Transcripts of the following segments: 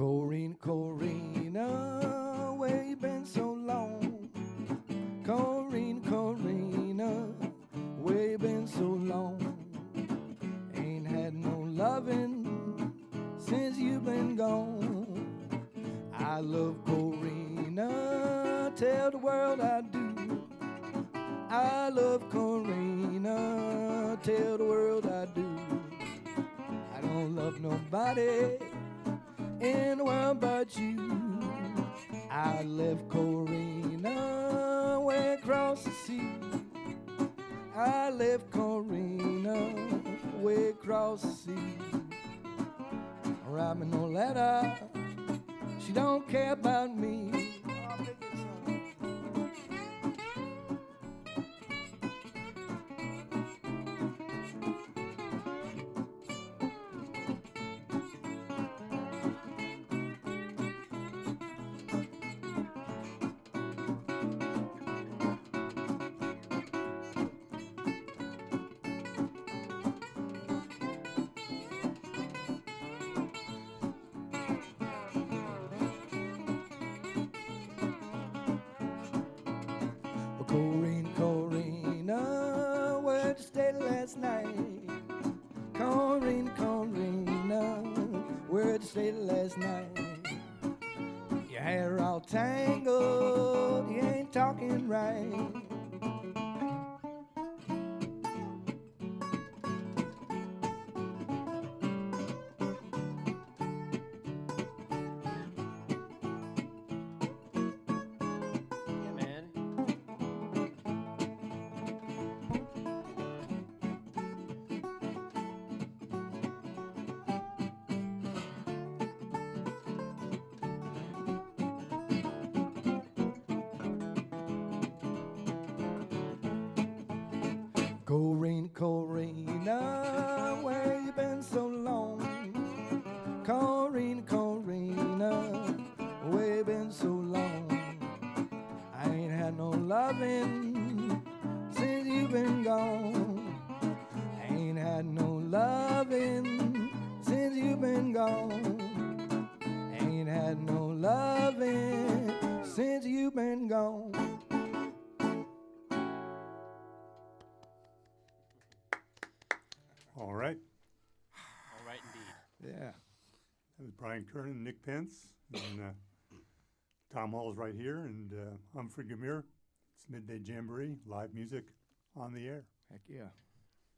Corrina, Corrina, where you been so long? Corrina, Corrina, where you been so long? Ain't had no loving since you've been gone. I love Corrina, tell the world I do. I love Corrina, tell the world I do. I don't love nobody in the world but you. I left Corrina way across the sea. I left Corrina way across the sea. Write me no letter, she don't care about me. Corrina, Corrina, where'd you stay last night? Corrina, Corrina, where'd you stay last night? Your hair all tangled, you ain't talking right. Yeah, man. Corrina, Corrina, where you been so long? Corrina, Corrina, where you been so long? I ain't had no loving since you've been gone. I ain't had no loving since you've been gone. I ain't had no loving since you've been gone. All right. All right, indeed. Yeah. That was Brian Kernan and Nick Pence. And Tom Hall's right here. And Humphrey Gumaer. It's Midday Jamboree, live music on the air. Heck yeah.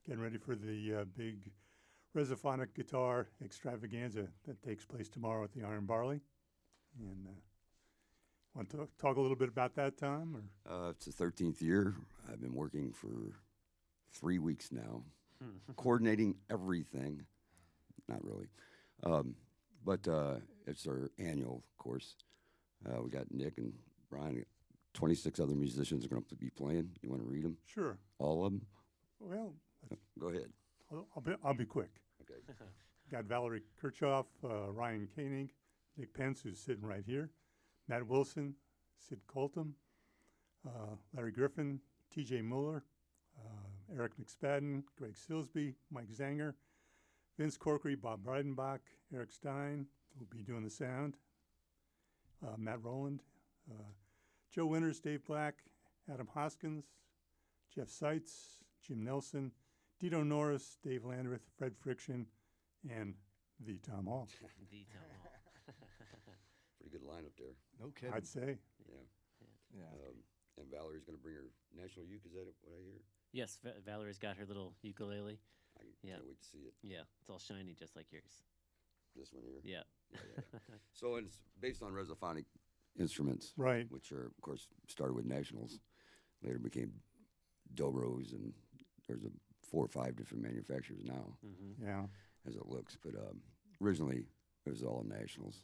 Getting ready for the big Resophonic guitar extravaganza that takes place tomorrow at the Iron Barley. And want to talk a little bit about that, Tom? Or? It's the 13th year. I've been working for 3 weeks now, coordinating everything. Not really. But it's our annual, of course. We got Nick and Brian. 26 other musicians are going to be playing. You want to read them? Sure. All of them? Well, Go ahead. I'll be quick. Okay. Got Valerie Kirchhoff, Ryan Koenig, Nick Pence, who's sitting right here, Matt Wilson, Sid Colton, Larry Griffin, T.J. Mueller, Eric McSpadden, Greg Silsby, Mike Zanger, Vince Corkery, Bob Breidenbach, Eric Stein, who'll be doing the sound, Matt Rowland, Joe Winters, Dave Black, Adam Hoskins, Jeff Seitz, Jim Nelson, Dito Norris, Dave Landreth, Fred Friction, and the Tom Hall. The Tom Hall. Pretty good lineup there. No kidding. I'd say. Yeah. Yeah. And Valerie's going to bring her national uke. Is that what I hear? Yes, Valerie's got her little ukulele. I Yeah. can't wait to see it. Yeah, it's all shiny just like yours. This one here. Yeah. Yeah. So it's based on Resophonic instruments, Right. which are, of course, started with Nationals, later became Dobros, and there's 4 or 5 different manufacturers now, Mm-hmm. Yeah. as it looks. But originally, it was all Nationals.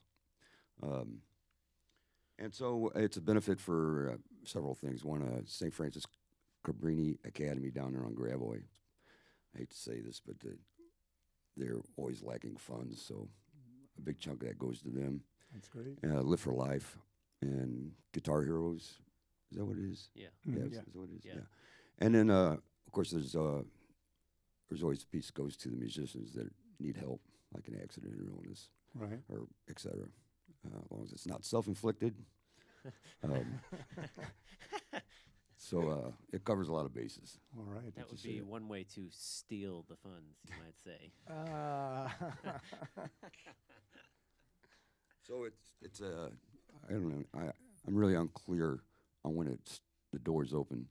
And so it's a benefit for several things. One, St. Francis Cabrini Academy down there on Gravois. I hate to say this, but they're always lacking funds, so a big chunk of that goes to them. That's great. Live for Life and Guitar Heroes. Is that what it is? Yeah. Yeah, Yeah. is that what it is? Yeah. And then, of course, there's always a piece that goes to the musicians that need help, like an accident or illness, Right. or et cetera. as long as it's not self-inflicted. Um, so it covers a lot of bases. All right. That would just be say- one way to steal the funds, you might say. So it's I don't know. I'm really unclear on when the doors open.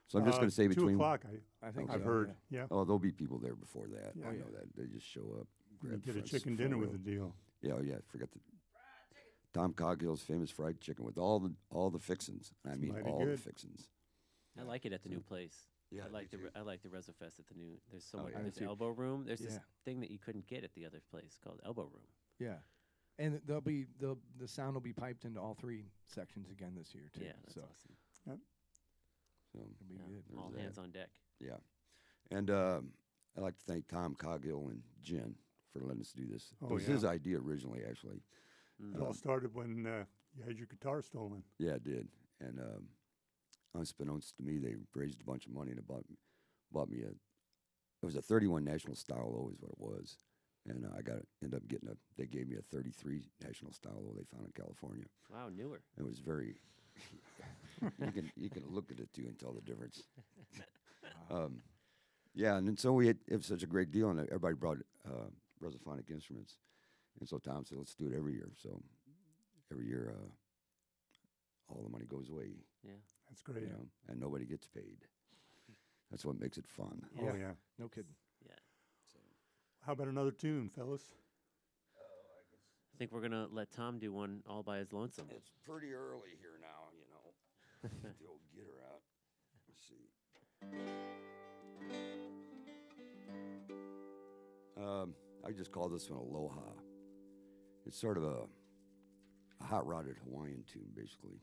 So I'm just going to say 2 between. o'clock, I think I've so, heard. yeah. Yeah. Oh, there'll be people there before that. Yeah. I Oh, know that. They just show up. You grab get a front- chicken front dinner with row. the deal. Yeah, oh yeah. Forget the Tom Coghill's famous fried chicken with all the fixins. I mean, mighty all the good. fixins. I like it at the new place. Yeah, I like me too. I like the Resofest at the new. There's so Oh, much. yeah. There's too. elbow room. There's this Yeah. thing that you couldn't get at the other place called elbow room. Yeah. And the sound will be piped into all 3 sections again this year too. Yeah, that's so awesome. So it'll be Yeah, good. all There's hands that. on deck. yeah, and I'd like to thank Tom Coghill and Jen for letting us do this. Oh, It was yeah. his idea originally, actually. Mm. It all started when you had your guitar stolen. Yeah, it did. And unbeknownst to me, they raised a bunch of money and it bought me it was a 31 National Style Low is what it was. And ended up getting they gave me a 33 National Style Low they found in California. Wow, newer. It was very, you can look at it too and tell the difference. Yeah, and then so it was such a great deal, and everybody brought Resophonic instruments. And so Tom said, let's do it every year. So every year, all the money goes away, Yeah. That's great. you know, and nobody gets paid. That's what makes it fun. Oh, Yeah. yeah. No kidding. Yeah. How about another tune, fellas? I think we're gonna let Tom do one all by his lonesome. It's pretty early here now, you know. The old getter out. Let's see. I just call this one Aloha. It's sort of a hot-rodded Hawaiian tune, basically,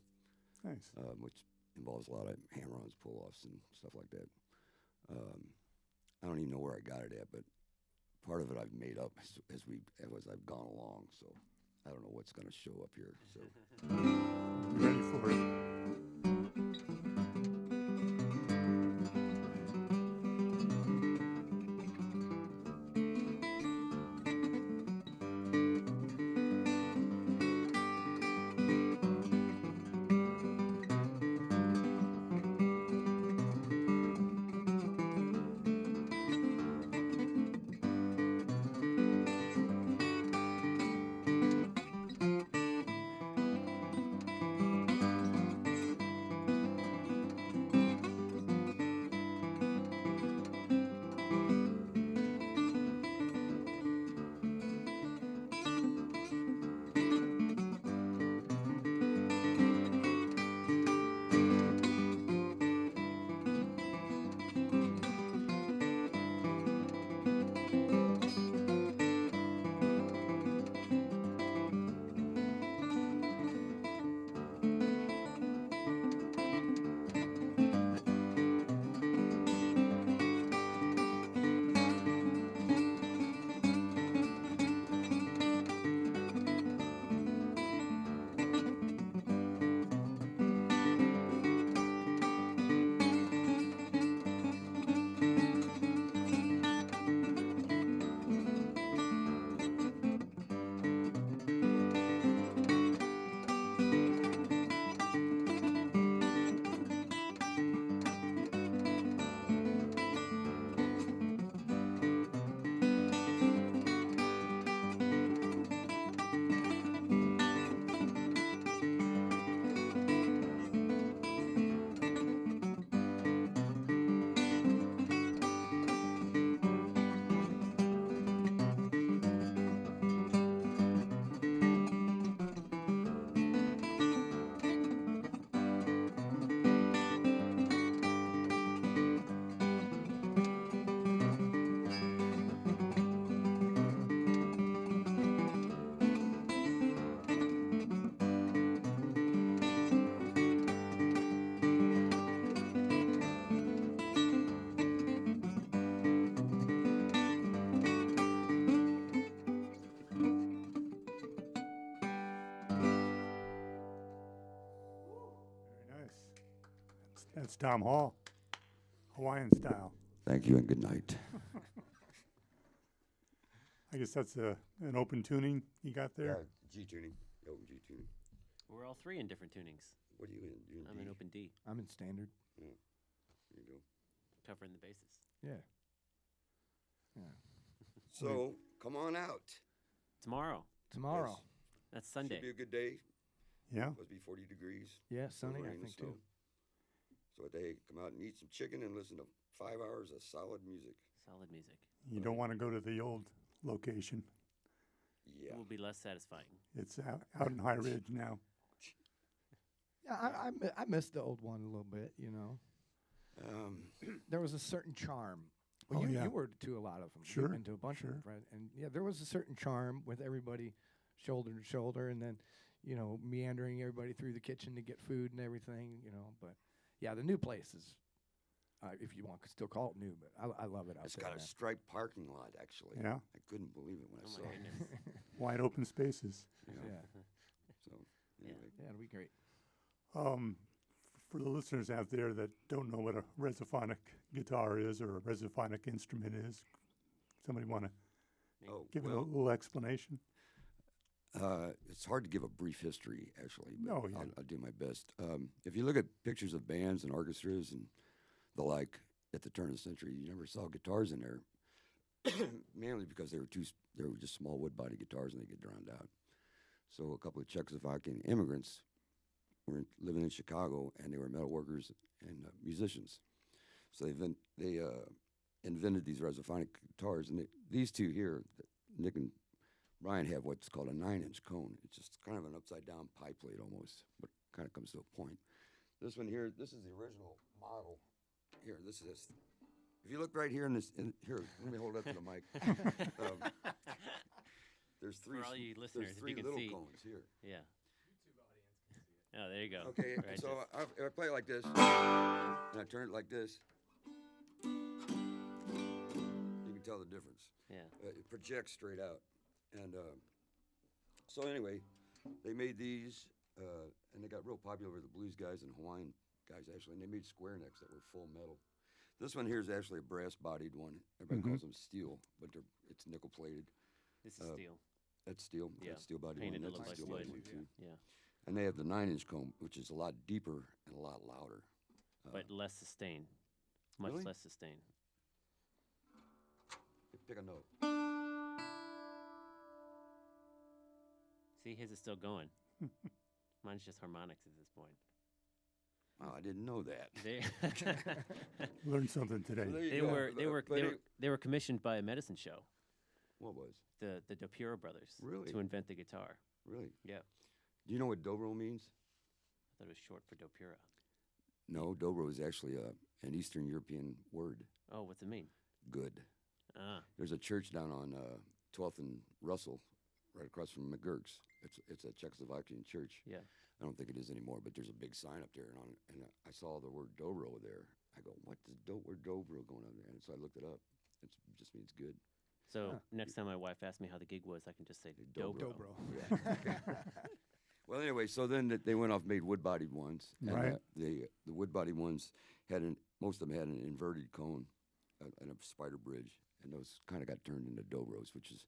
Nice. which involves a lot of hammer-ons, pull-offs, and stuff like that. I don't even know where I got it at, but part of it I've made up as I've gone along. So I don't know what's going to show up here. So. You ready for it? Very nice. That's Tom Hall, Hawaiian style. Thank you and good night. I guess that's an open tuning you got there. G tuning. What would you tune? We're all three in different tunings. What are you in? You in I'm D? in open D, I'm in standard. There you go. covering the bases. Yeah. Yeah. So come on out. Tomorrow. Tomorrow. Yes. That's Sunday. Should be a good day. Yeah. Supposed to be 40 degrees. Yeah, no sunny, I rain and think, snow. too. So a day, come out and eat some chicken and listen to 5 hours of solid music. Solid music. You don't want to go to the old location. Yeah. It will be less satisfying. It's out in High Ridge now. Yeah, I missed the old one a little bit, you know. There was a certain charm. Well, Oh, you, yeah. you were to a lot of them. Sure, You've been to a bunch sure. of them, Fred. And yeah, there was a certain charm with everybody shoulder to shoulder, and then, you know, meandering everybody through the kitchen to get food and everything, you know. But yeah, the new place is, if you want to still call it new, but I love it out It's there. got a man. striped parking lot, actually. Yeah. I couldn't believe it when I Oh saw my it. goodness. Wide open spaces. You know? Yeah, So, Yeah. anyway. yeah, it'll be great. For the listeners out there that don't know what a resophonic guitar is or a resophonic instrument is, somebody want to Oh, give it a well, little explanation? it's hard to give a brief history, actually, but No, yeah. I'll do my best. If you look at pictures of bands and orchestras and the like at the turn of the century, you never saw guitars in there, mainly because they were just small wood body guitars and they get drowned out. So a couple of Czechoslovakian immigrants were living in Chicago, and they were metal workers and musicians. So they invented these resophonic guitars, and these two here, Nick and Brian, have what's called a 9-inch cone. It's just kind of an upside-down pie plate almost, but kind of comes to a point. This one here, this is the original model. Here, this is. If you look right here here, let me hold it up to the mic. There's three. For all you listeners, there's if three you can little see. cones here. Yeah. Oh, there you go. Okay, Right, so just- if I play like this, and I turn it like this, you can tell the difference. yeah. It projects straight out. And so anyway, they made these, and they got real popular with the blues guys and Hawaiian guys, actually, and they made square necks that were full metal. This one here is actually a brass-bodied one. Everybody calls them steel, but it's nickel-plated. This is steel. That's steel. Yeah. That's steel-bodied Painted one. to That's look a like steel-bodied wood. one, too. Yeah. And they have the 9-inch comb, which is a lot deeper and a lot louder. But less sustain. Much Really? less sustain. Pick a note. See, his is still going. Mine's just harmonics at this point. Wow, I didn't know that. They, Learned something today. So there you they go. were they were But they it- were they were commissioned by a medicine show, What was? the Dopura brothers, Really? to invent the guitar. Really? Yeah. Do you know what dobro means? I thought it was short for Dopura. No, dobro is actually an Eastern European word. Oh, what's it mean? Good. Ah, There's a church down on 12th and Russell, right across from McGurk's. It's a Czechoslovakian church. yeah. I don't think it is anymore, but there's a big sign up there, and I saw the word dobro there. I go, what does word dobro going on there? And so I looked it up. It just means good. So Huh. next time my wife asks me how the gig was, I can just say Dobro. Dobro. Well, anyway, so then they went off and made wood-bodied ones. And, Right. the wood-bodied ones most of them had an inverted cone and a spider bridge, and those kind of got turned into dobros, which is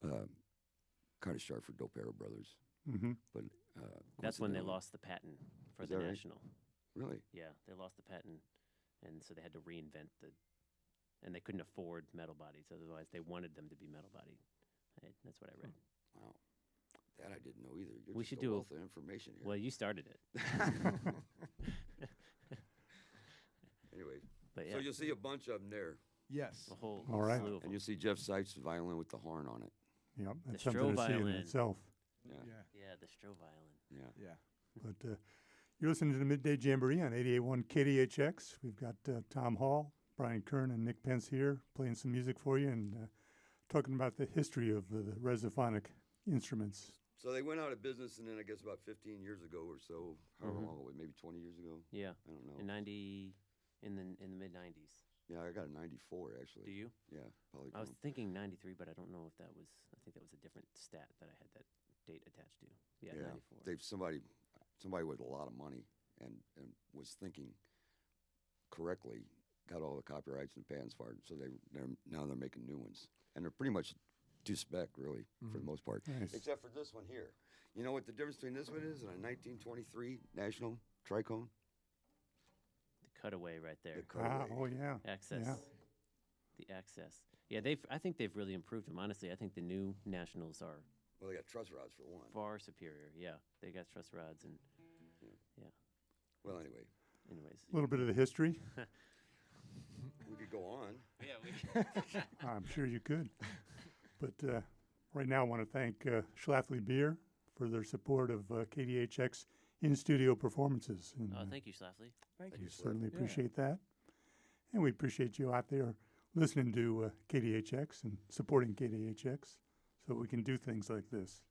kind of sharp for Dopera Brothers. Mm-hmm. But That's when they coincidentally- lost the patent for Is the that right? national. Really? Yeah, they lost the patent, and so they had to reinvent and they couldn't afford metal bodies. Otherwise, they wanted them to be metal bodied. That's what I read. Wow. That I didn't know either. You're We just should a do a- wealth of information here. Well, you started it, Anyway, but yeah, so you'll see a bunch of them there, Yes. a whole All right. slew of and them. you'll see Jeff Seitz' violin with the horn on it. Yep, that's The something to Stroh see in violin. itself. Yeah. Yeah. Yeah, the Stroh violin. Yeah. Yeah. But you're listening to the Midday Jamboree on 88.1 KDHX. We've got Tom Hall, Brian Kern, and Nick Pence here playing some music for you and talking about the history of the resophonic instruments. So they went out of business, and then I guess about 15 years ago or so, however Mhm. long it was, maybe 20 years ago. Yeah, I don't know. in the mid '90s. Yeah, I got a 94 actually. Do you? Yeah, probably. I was thinking '93, but I don't know if that was. I think that was a different stat that I had that date attached to. Yeah, '94. They've somebody with a lot of money and was thinking correctly, got all the copyrights and patents for it. So now they're making new ones, and they're pretty much to spec really for the most part. Nice. Except for this one here. You know what the difference between this one is and a 1923 National Tricone? The cutaway right there. The cutaway. Oh, yeah. Access. Yeah. The access. Yeah, I think they've really improved them. Honestly, I think the new Nationals are Well, they got truss rods for one. far superior. Yeah, they got truss rods and Well, anyway, anyways. A little bit of the history. we could go on. Yeah, I'm sure you could. But right now I want to thank Schlafly Beer for their support of KDHX in-studio performances. And, thank you, Schlafly. Thank we you. certainly Yeah. appreciate that. And we appreciate you out there listening to KDHX and supporting KDHX so we can do things like this.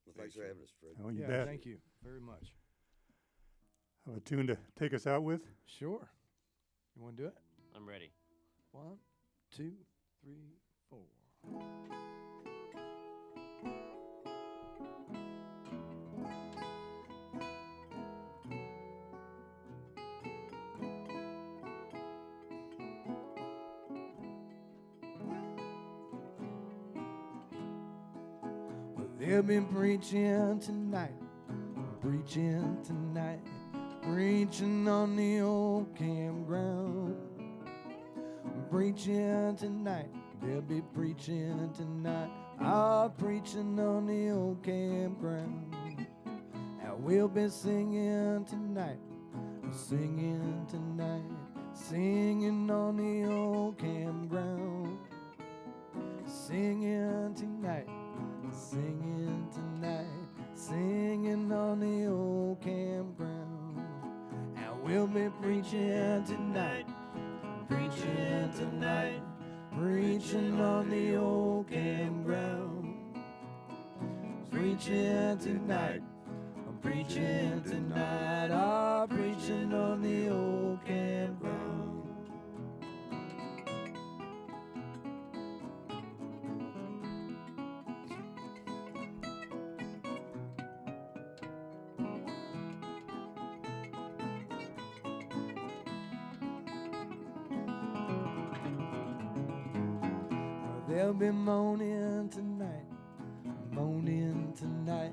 Well, thanks for having us, Fred. Oh, you Yeah, bet. thank you very much. Have a tune to take us out with? Sure. You want to do it? I'm ready. 1, 2, 3, 4. Well, they've been preaching tonight, preaching tonight, preaching on the old campground. Preaching tonight, they'll be preaching tonight, preaching on the old campground. And we'll be singing tonight, singing tonight, singing on the old campground. Singing tonight, singing tonight, singing on the old campground. And we'll be preaching tonight, preaching tonight, preaching on the old campground. Preaching tonight, I'm preaching tonight, preaching on the old campground. They'll be moaning tonight, moaning tonight,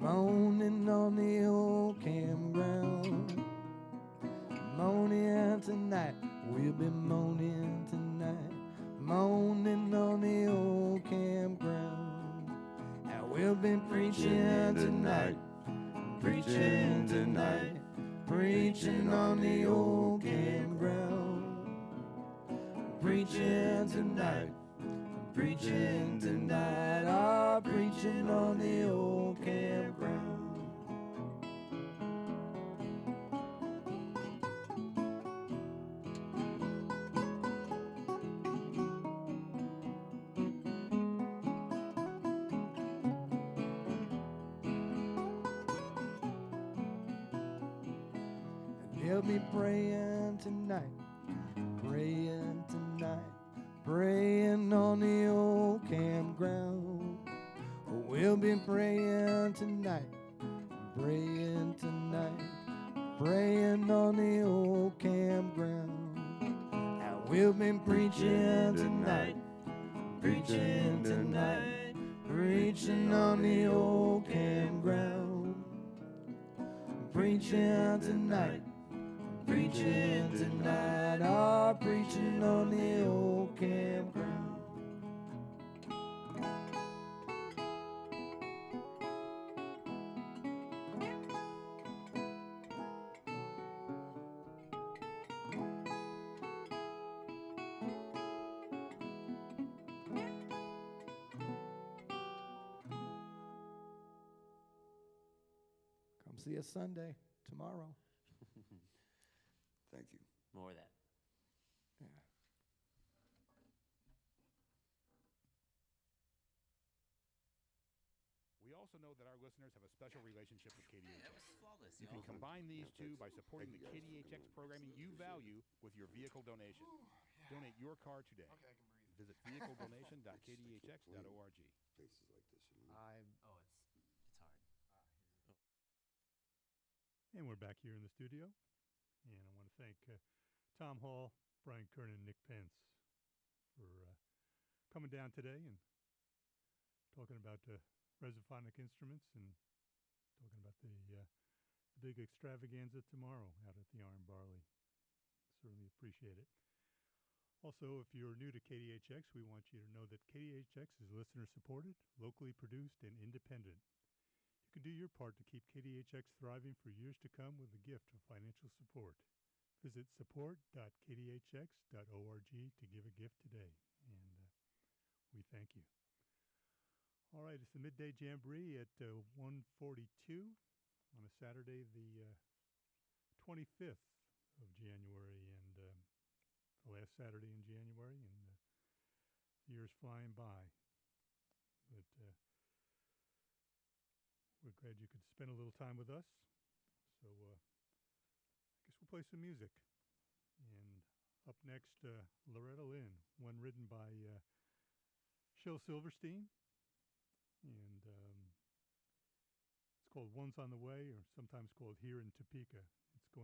moaning on the old campground. Moaning tonight, we'll be moaning tonight, moaning on the old campground. And we'll be preaching tonight, preaching tonight, preaching on the old campground. Preaching tonight, preaching tonight, preaching on the old campground. And they'll be praying tonight, praying tonight, praying on the old campground. We'll be praying tonight, praying tonight, praying on the old campground. And we'll be preaching tonight, preaching tonight, preaching on the old campground. Preaching tonight, preaching tonight, preaching on the old campground. Come see us Sunday, tomorrow. Thank you. More of that. Yeah. We also know that our listeners have a special relationship with KDHX. That was flawless. You can combine these two by supporting the KDHX programming you value with your vehicle donation. Donate your car today. Okay, I can breathe. Visit vehicledonation.kdhx.org. Faces like this, you know. It's hard. And we're back here in the studio. And I want to thank Tom Hall, Brian Kern, and Nick Pence for coming down today and talking about Resophonic instruments and talking about the big extravaganza tomorrow out at the Iron Barley. Certainly appreciate it. Also, if you're new to KDHX, we want you to know that KDHX is listener-supported, locally produced, and independent. You can do your part to keep KDHX thriving for years to come with a gift of financial support. Visit support.kdhx.org to give a gift today, and we thank you. All right, it's the Midday Jamboree at 1:42 on a Saturday, the 25th of January, and the last Saturday in January, and the year's flying by. But we're glad you could spend a little time with us. So I guess we'll play some music. And up next, Loretta Lynn, one written by Shel Silverstein. And it's called One's on the Way, or sometimes called Here in Topeka.